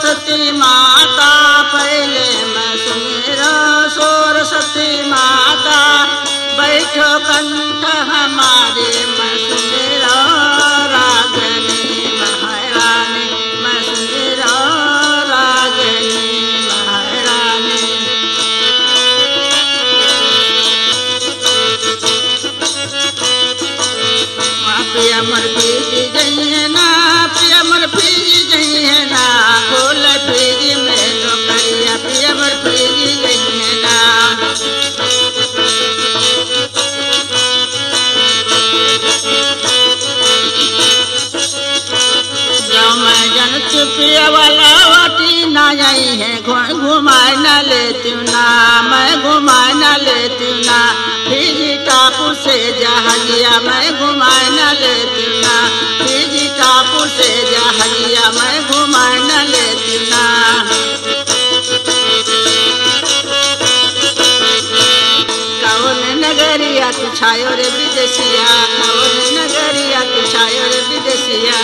सरस्वती माता पहले मैं सुमेरा सरस्वती माता बैठो कंठ हमारे मैं सुमेरा रागनी महारानी मैं सुमेरा रागनी महारानी। प्रिय मर फिर गई है ना प्रिय मर फिर गई है ना खोल फिर में तो करिया प्रिय मर फिर गई है ना। जब मैं जनत प्रिय वाला वाटी ना आई है घुमाए न लेती ना मैं घुमाए न लेती ना फिजी टापू से जहाजिया मैं घुमाए न लेती ना फिजी टापू से जहाजिया मैं घुमाए न लेती ना। कौन नगरिया तू छायो रे विदेशिया कौन नगरिया तू छायो रे विदेशिया।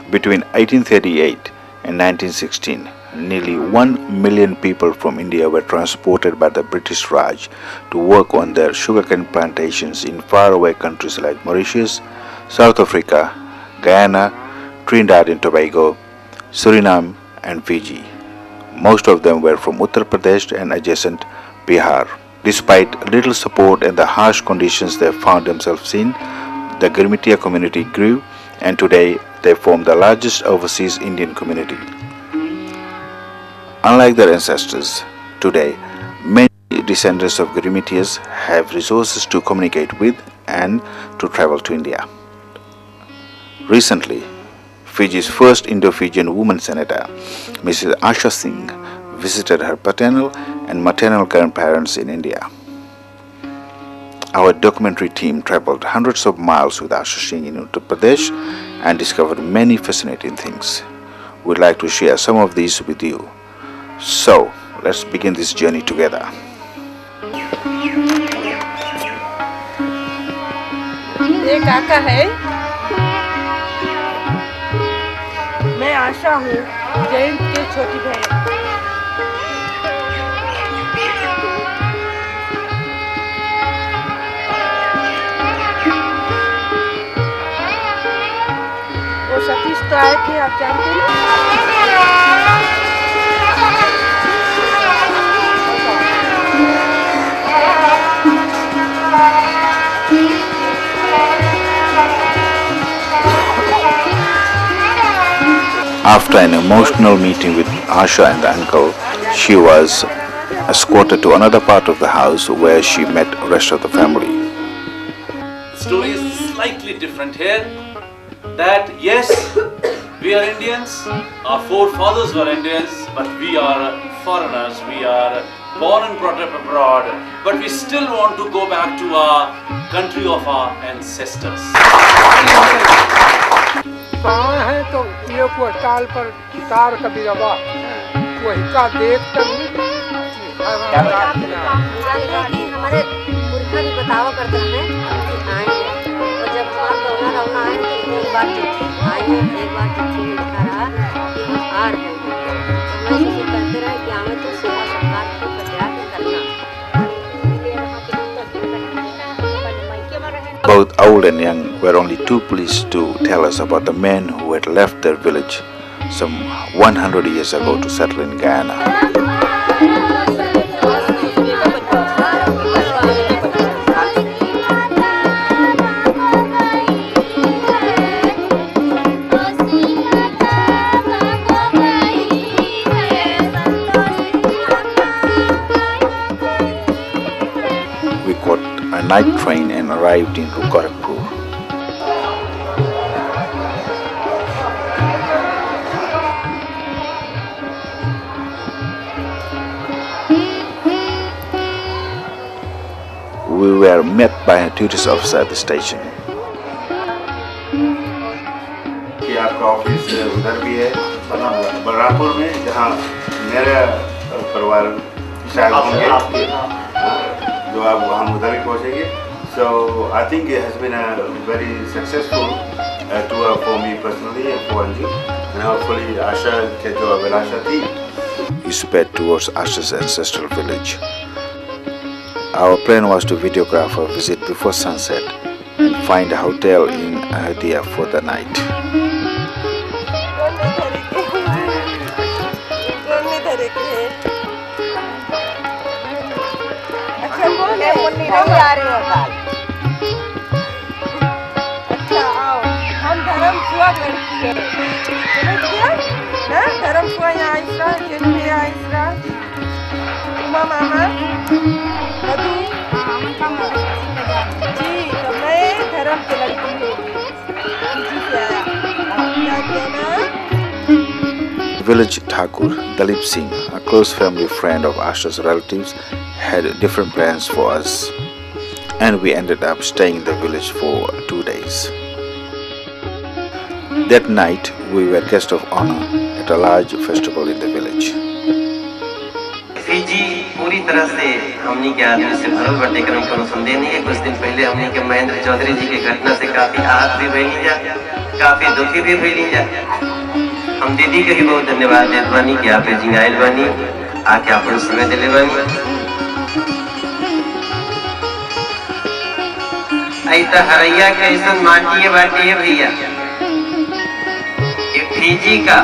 Between 1838 and 1916, nearly 1 million people from India were transported by the British Raj to work on their sugarcane plantations in faraway countries like Mauritius, South Africa, Guyana, Trinidad and Tobago, Suriname and Fiji. Most of them were from Uttar Pradesh and adjacent Bihar. Despite little support and the harsh conditions they found themselves in, the Girmitia community grew, and today they form the largest overseas Indian community. Unlike their ancestors, today many descendants of Girmityas have resources to communicate with and to travel to India. Recently, Fiji's first Indo-Fijian woman senator, Mrs. Asha Singh, visited her paternal and maternal grandparents in India. Our documentary team traveled hundreds of miles with Asha Singh in Uttar Pradesh and discovered many fascinating things. We'd like to share some of these with you. So, let's begin this journey together. ये काका है, मैं आशा हूँ, जयंत की छोटी बहन। वो सतीश तो आए थे, आप जानते हैं? After an emotional meeting with Asha and the uncle, she was escorted to another part of the house where she met the rest of the family. The story is slightly different here. That yes, we are Indians, our forefathers were Indians, but we are foreigners, we are born and brought up abroad, but we still want to go back to our country of our ancestors. कहाँ है तो ये कोई ताल पर तार का बिरवा कोई का देख तक हमारे पुरखा भी बतावा करते हैं कि आए हैं और जब हमारा रौना आए तो एक बार चिट्ठी आए हैं एक बार चिट्ठी में लिखा रहा कि हम आ रहे हैं तो मैं इसे करते रहे कि हमें तो सेवा सरकार को प्रचार करना। Both old and young were only too pleased to tell us about the men who had left their village some 100 years ago to settle in Guyana. we caught a night train and arrived in Gorakhpur. We were met by a tourist officer at the station. कि आपका office उधर भी है बलरामपुर में, जहाँ मेरा परिवार शायद होंगे, जो आप हम उधर ही पहुँचेंगे. So I think it has been a very successful tour for me personally and for Anju, and hopefully Asha के जो अभिलाषा थी. We sped towards Asha's ancestral village. Our plan was to videograph our visit before sunset and find a hotel in Ayodhya for the night. Village Thakur, Dalip Singh, a close family friend of Asha's relatives, had different plans for us, and we ended up staying in the village for 2 days. That night, we were guests of honor at a large festival in the village. Fiji पूरी तरह से हमने के आदमी से भरल बटे क्रम कोनो संदेह नहीं है. कुछ दिन पहले हमने के महेंद्र चौधरी जी के घटना से काफी आहत भी भइली जा, काफी दुखी भी भइली जा. हम दीदी के भी बहुत धन्यवाद देत बानी कि आप जिंगाइल बानी, आके अपन समय दिले बानी. ऐसा हरैया के ऐसा माटी बाटी है भैया कि फीजी का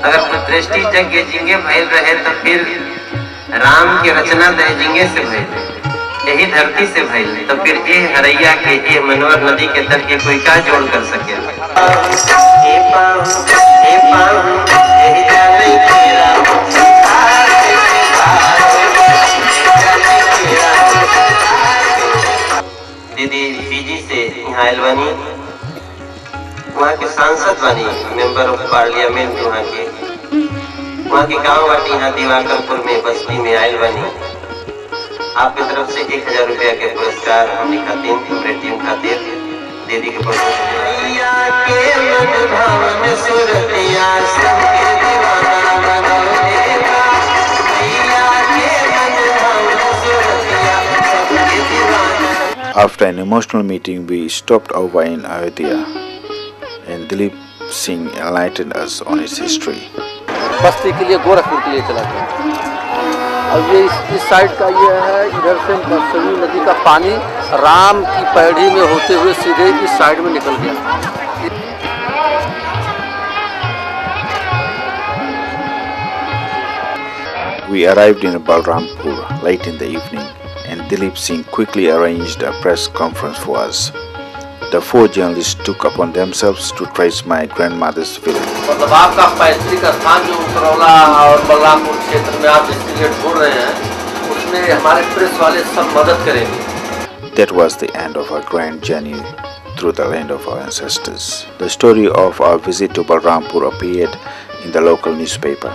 अगर कोई दृष्टि जग जिंगे भैल रहे तो फिर राम की रचना दे जिंगे से भैल, यही धरती से भैल, तो फिर ये हरैया के ये मनोहर नदी के तट के कोई का जोड़ कर सके. दीदी फीजी से यहाँ आयल बानी, वहाँ के सांसद बनी, मेंबर ऑफ पार्लियामेंट वहाँ के गांव वाटी यहाँ दिवाकरपुर में बस्ती में आयल बनी. आपकी तरफ से 1000 रुपया के पुरस्कार हमने खातिर हमरे टीम खातिर दीदी के After an emotional meeting, we stopped over in Ayodhya, and Dalip Singh enlightened us on its history. बस्ती के लिए गोरखपुर के लिए चला गया. अब ये इस साइड का ये है, इधर से सरयू नदी का पानी राम की पैड़ी में होते हुए सीधे इस साइड में निकल गया. We arrived in Balrampur late in the evening, and Dalip Singh quickly arranged a press conference for us. The 4 journalists took upon themselves to trace my grandmother's village. मतलब आपका पैतृक स्थान जो उतरौला और बलरामपुर क्षेत्र में आप जिसके ढूंढ रहे हैं, उसमें हमारे प्रेस वाले सब मदद करेंगे. That was the end of our grand journey through the land of our ancestors. The story of our visit to Balrampur appeared in the local newspaper.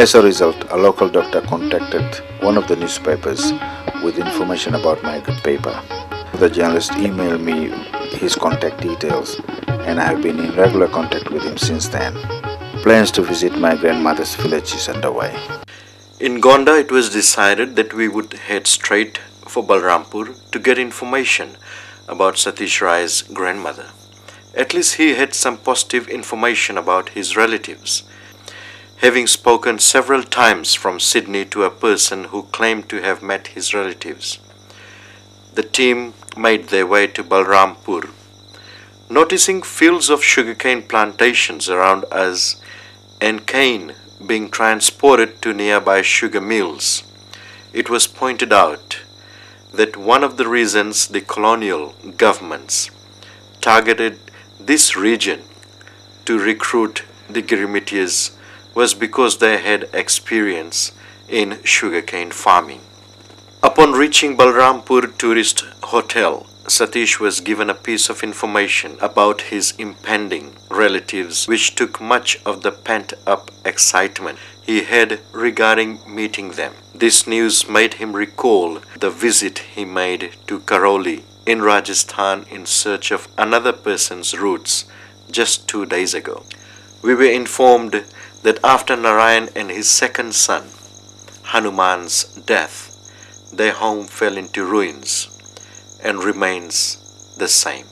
As a result, a local doctor contacted one of the newspapers with information about my paper. The journalist emailed me his contact details, and I have been in regular contact with him since then. Plans to visit my grandmother's village is underway. In Gonda, it was decided that we would head straight for Balrampur to get information about Satish Rai's grandmother. At least he had some positive information about his relatives, having spoken several times from Sydney to a person who claimed to have met his relatives. The team made their way to Balrampur. Noticing fields of sugarcane plantations around us and cane being transported to nearby sugar mills, it was pointed out that one of the reasons the colonial governments targeted this region to recruit the Girmityas was because they had experience in sugarcane farming. Upon reaching Balrampur tourist hotel, Satish was given a piece of information about his impending relatives, which took much of the pent-up excitement he had regarding meeting them. This news made him recall the visit he made to Karoli in Rajasthan in search of another person's roots just 2 days ago. We were informed that after Narayan and his second son, Hanuman's death, their home fell into ruins and remains the same.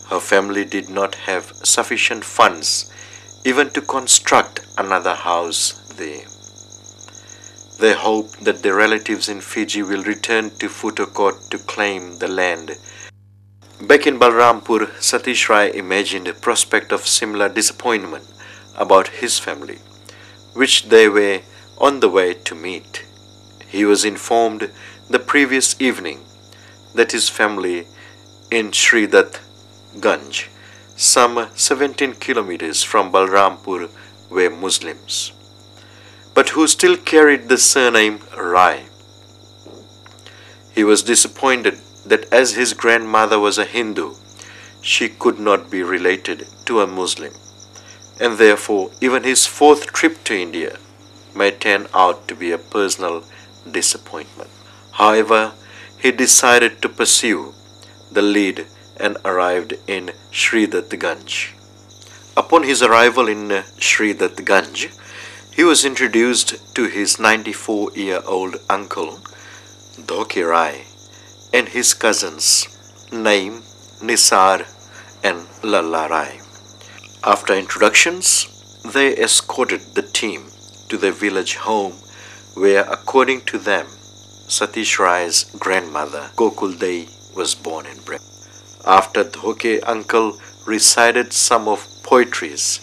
Her family did not have sufficient funds even to construct another house there. They hope that their relatives in Fiji will return to Futokot to claim the land. Back in Balrampur, Satish Rai imagined a prospect of similar disappointment about his family, which they were on the way to meet. He was informed the previous evening that his family in Shridat Ganj, some 17 kilometers from Balrampur, were Muslims, but who still carried the surname Rai. He was disappointed that as his grandmother was a Hindu, she could not be related to a Muslim, and therefore even his fourth trip to India may turn out to be a personal disappointment. However, he decided to pursue the lead and arrived in Shridat Ganj. Upon his arrival in Shridat Ganj, he was introduced to his 94-year-old uncle, Dhoke Rai, and his cousins, Naim, Nisar, and Lalla Rai. After introductions, they escorted the team to their village home where, according to them, Satish Rai's grandmother, Gokuldei, was born and bred. After Dhoke uncle recited some of poetries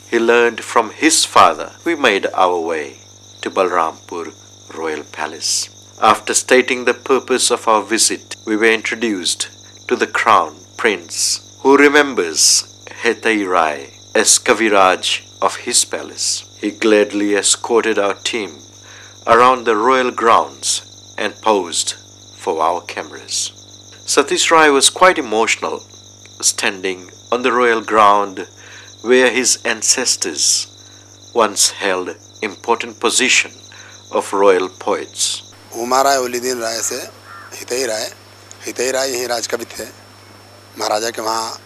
he learned from his father, we made our way to Balrampur Royal Palace. After stating the purpose of our visit, we were introduced to the Crown Prince, who remembers Hetai Rai as Kaviraj of his palace. He gladly escorted our team around the royal grounds and posed for our cameras. Satish Rai was quite emotional, standing on the royal ground where his ancestors once held important position of royal poets. Uma राय उलिदीन राय से हितई राय यही राजकवि थे। महाराजा के वहाँ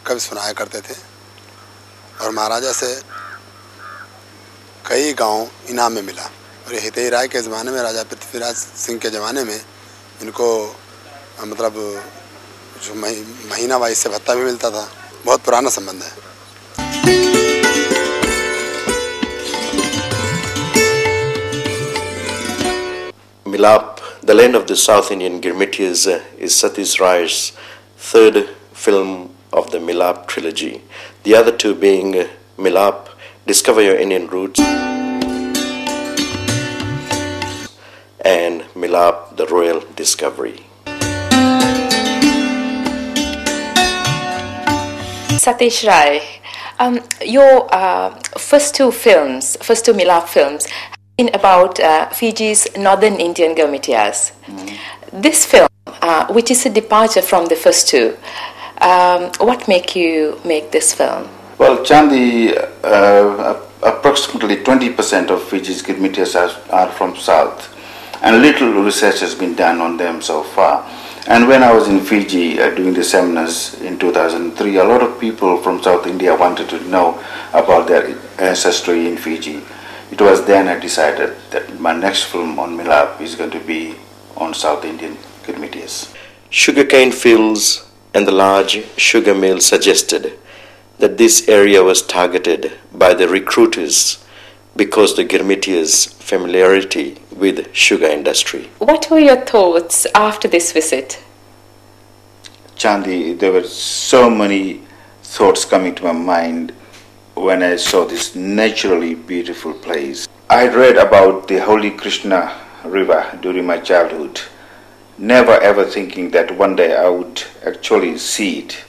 कवि सुनाया करते थे और महाराजा से कई गांव इनाम में मिला। और हितई राय के ज़माने में, राजा पृथ्वीराज सिंह के ज़माने में, इनको मतलब जो महीना वाइज से भत्ता भी मिलता था। बहुत पुराना संबंध है। Milap, the land of the South Indian Girmityas, is Satish Rai's third film of the Milap trilogy. The other two being Milap, Discover Your Indian Roots, and Milap, The Royal Discovery. Satish Rai, your first two Milap films, in about Fiji's northern Indian Girmityas. This film, which is a departure from the first two, what make you make this film? Well, Chandi, approximately 20% of Fiji's Girmityas are from south, and little research has been done on them so far. And when I was in Fiji doing the seminars in 2003, a lot of people from South India wanted to know about their ancestry in Fiji. It was then I decided that my next film on Milap is going to be on South Indian Girmityas. Sugarcane fields and the large sugar mill suggested that this area was targeted by the recruiters because the Girmityas' familiarity with sugar industry. What were your thoughts after this visit? Chandi, there were so many thoughts coming to my mind when I saw this naturally beautiful place. I had read about the holy Krishna river during my childhood, never ever thinking that one day I would actually see it.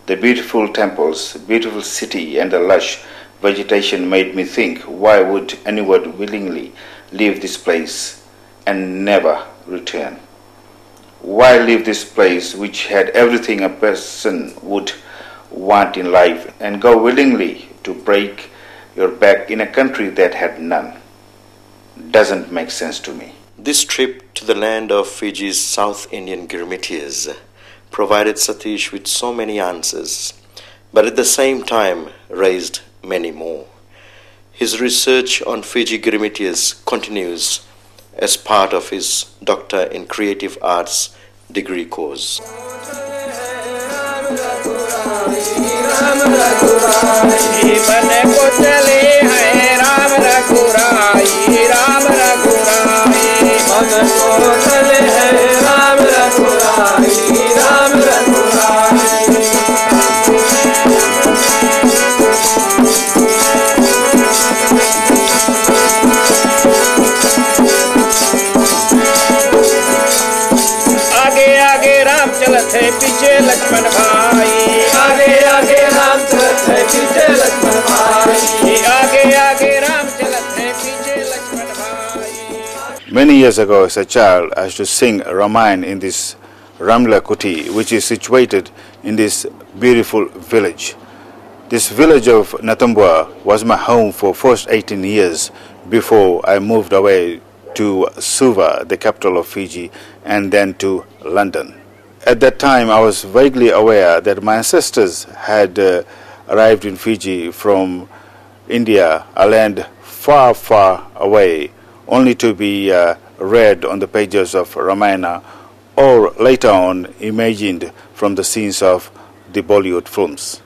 The beautiful temples, beautiful city and the lush vegetation made me think, why would anyone willingly leave this place and never return? Why leave this place which had everything a person would want in life and go willingly to break your back in a country that had none? Doesn't make sense to me. This trip to the land of Fiji's South Indian Girmityas provided Satish with so many answers, but at the same time raised many more. His research on Fiji Girmityas continues as part of his Doctor in Creative Arts degree course. पीछे लक्ष्मण भाई आगे आगे राम चलत है पीछे लक्ष्मण भाई आगे आगे राम चलत है पीछे लक्ष्मण भाई. Many years ago, as a child, I used to sing Ramayana in this Ramla Kuti, which is situated in this beautiful village. This village of Natambua was my home for first 18 years before I moved away to Suva, the capital of Fiji, and then to London. At that time, I was vaguely aware that my ancestors had arrived in Fiji from India, a land far, far away, only to be read on the pages of Ramayana or later on imagined from the scenes of the Bollywood films.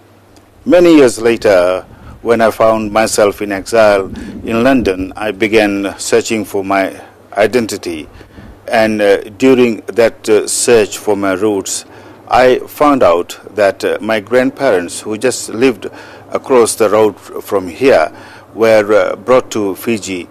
Many years later, when I found myself in exile in London, I began searching for my identity. And during that search for my roots, I found out that my grandparents, who just lived across the road from here, were brought to Fiji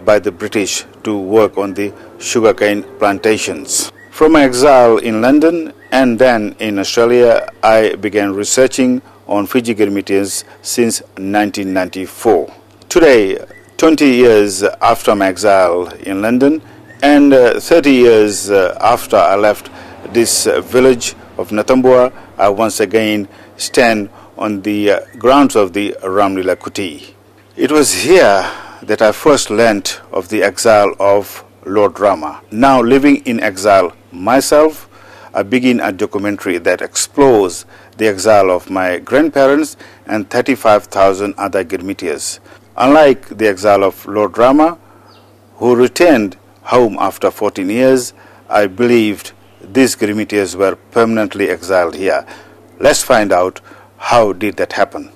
by the British to work on the sugarcane plantations. From my exile in London and then in Australia, I began researching on Fiji Girmityas since 1994. Today, 20 years after my exile in London, and 30 years after I left this village of Natambua, I once again stand on the grounds of the Ramlila Kuti. It was here that I first learnt of the exile of Lord Rama. Now living in exile myself, I begin a documentary that explores the exile of my grandparents and 35,000 other Girmityas. Unlike the exile of Lord Rama, who returned home after 14 years, I believed these Girmityas were permanently exiled here. Let's find out how did that happen.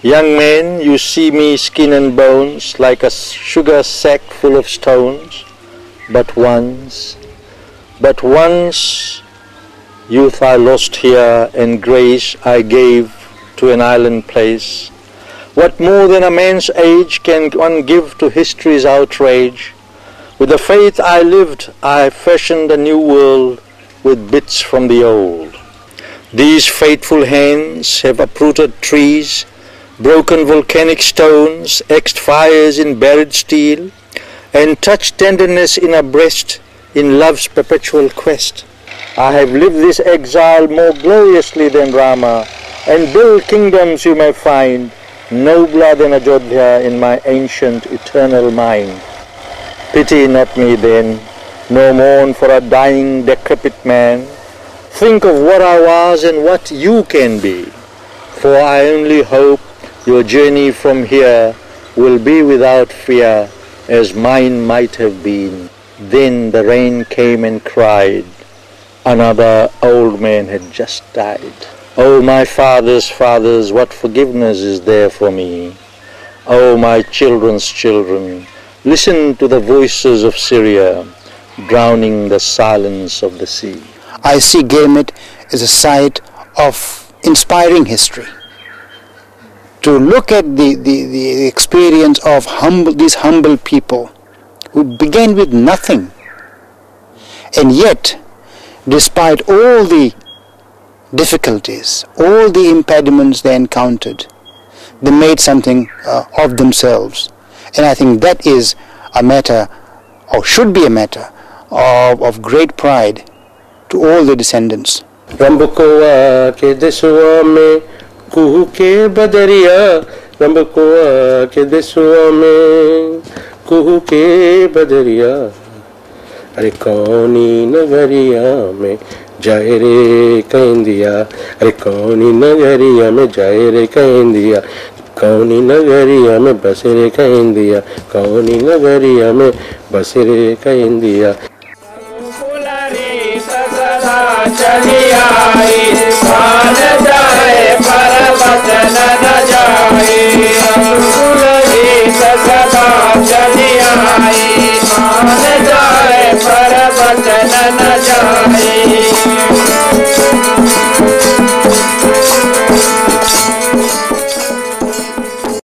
Young man, you see me skin and bones like a sugar sack full of stones. But once, youth I lost here and grace I gave to an island place. What more than a man's age can one give to history's outrage? With the faith I lived, I fashioned a new world with bits from the old. These faithful hands have uprooted trees, broken volcanic stones, axed fires in buried steel, and touched tenderness in a breast in love's perpetual quest. I have lived this exile more gloriously than Rama, and built kingdoms you may find, nobler than Ajodhya in my ancient eternal mind. Pity not me then, no mourn for a dying decrepit man. Think of what I was and what you can be, for I only hope your journey from here will be without fear, as mine might have been. Then the rain came and cried, another old man had just died. Oh, my father's fathers, what forgiveness is there for me? Oh, my children's children, listen to the voices of Syria, drowning the silence of the sea. I see Girmit as a site of inspiring history. To look at the experience of these humble people who began with nothing, and yet, despite all the difficulties, all the impediments they encountered, they made something of themselves. And I think that is a matter, or should be a matter, of great pride to all the descendants. रंबकोआ के देशवा में कुहू के बदरिया, रंबकोआ के देशवा में कुहू के बदरिया, अरे कौनी नगरिया में जाए रे कहंदिया, अरे कौनी नगरिया में जाए रे कहंदिया, कौनी नगरिया में बसे रे कहंदिया, कौनी नगरिया में बसे रे कहंदिया। चली आई